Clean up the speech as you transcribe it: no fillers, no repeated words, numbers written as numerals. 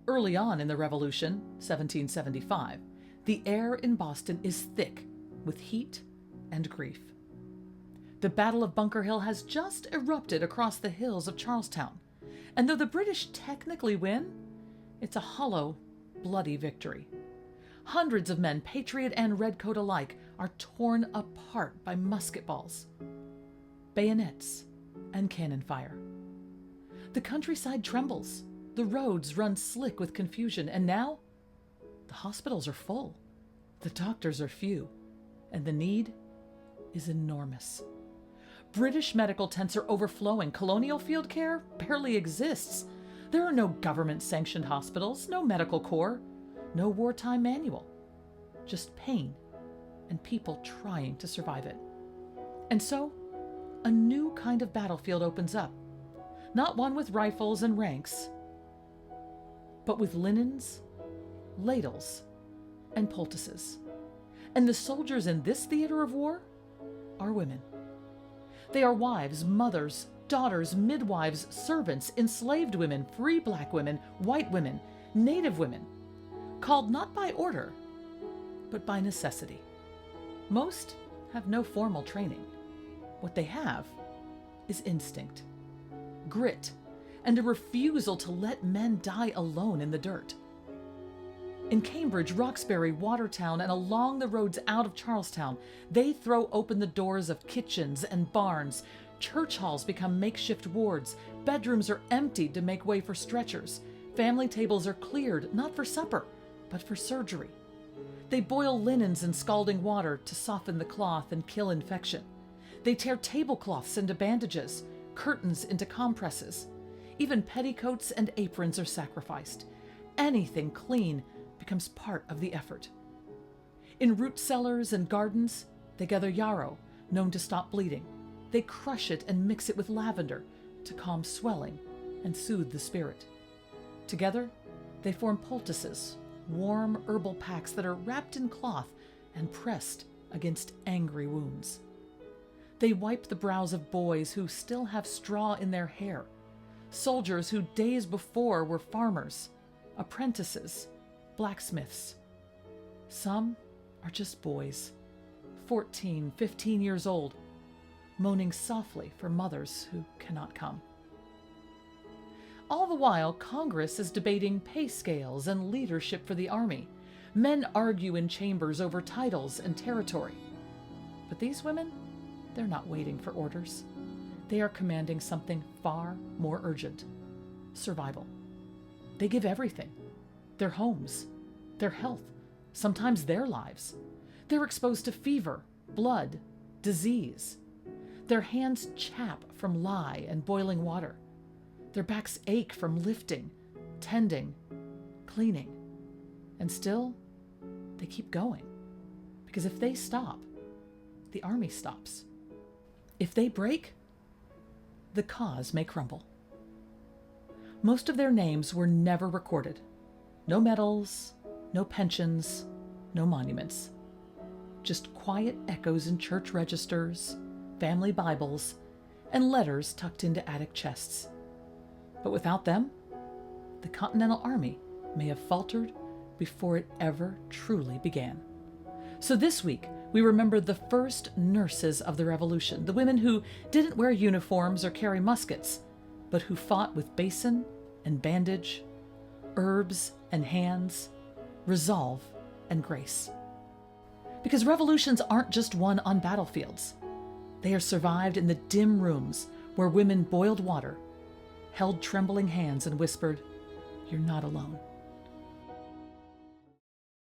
Early on in the Revolution, 1775, the air in Boston is thick with heat and grief. The Battle of Bunker Hill has just erupted across the hills of Charlestown, and though the British technically win, it's a hollow, bloody victory. Hundreds of men, patriot and redcoat alike, are torn apart by musket balls, bayonets, and cannon fire. The countryside trembles, the roads run slick with confusion, and now the hospitals are full, the doctors are few, and the need is enormous. British medical tents are overflowing. Colonial field care barely exists. There are no government-sanctioned hospitals, no medical corps, no wartime manual. Just pain and people trying to survive it. And so, a new kind of battlefield opens up. Not one with rifles and ranks, but with linens, ladles, and poultices. And the soldiers in this theater of war are women. They are wives, mothers, daughters, midwives, servants, enslaved women, free black women, white women, native women, called not by order, but by necessity. Most have no formal training. What they have is instinct, grit, and a refusal to let men die alone in the dirt. In Cambridge, Roxbury, Watertown, and along the roads out of Charlestown, they throw open the doors of kitchens and barns. Church halls become makeshift wards. Bedrooms are emptied to make way for stretchers. Family tables are cleared, not for supper, but for surgery. They boil linens in scalding water to soften the cloth and kill infection. They tear tablecloths into bandages, curtains into compresses. Even petticoats and aprons are sacrificed. Anything clean becomes part of the effort. In root cellars and gardens, they gather yarrow, known to stop bleeding. They crush it and mix it with lavender to calm swelling and soothe the spirit. Together, they form poultices, warm herbal packs that are wrapped in cloth and pressed against angry wounds. They wipe the brows of boys who still have straw in their hair, soldiers who days before were farmers, apprentices, blacksmiths. Some are just boys, 14, 15 years old, moaning softly for mothers who cannot come. All the while, Congress is debating pay scales and leadership for the Army. Men argue in chambers over titles and territory. But these women, they're not waiting for orders. They are commanding something far more urgent: survival. They give everything: their homes, their health, sometimes their lives. They're exposed to fever, blood, disease. Their hands chap from lye and boiling water. Their backs ache from lifting, tending, cleaning. And still, they keep going. Because if they stop, the army stops. If they break, the cause may crumble. Most of their names were never recorded. No medals, no pensions, no monuments. Just quiet echoes in church registers, family Bibles, and letters tucked into attic chests. But without them, the Continental Army may have faltered before it ever truly began. So this week, we remember the first nurses of the Revolution, the women who didn't wear uniforms or carry muskets, but who fought with basin and bandage, herbs and hands, resolve and grace. Because revolutions aren't just won on battlefields. They are survived in the dim rooms where women boiled water, held trembling hands, and whispered, "You're not alone."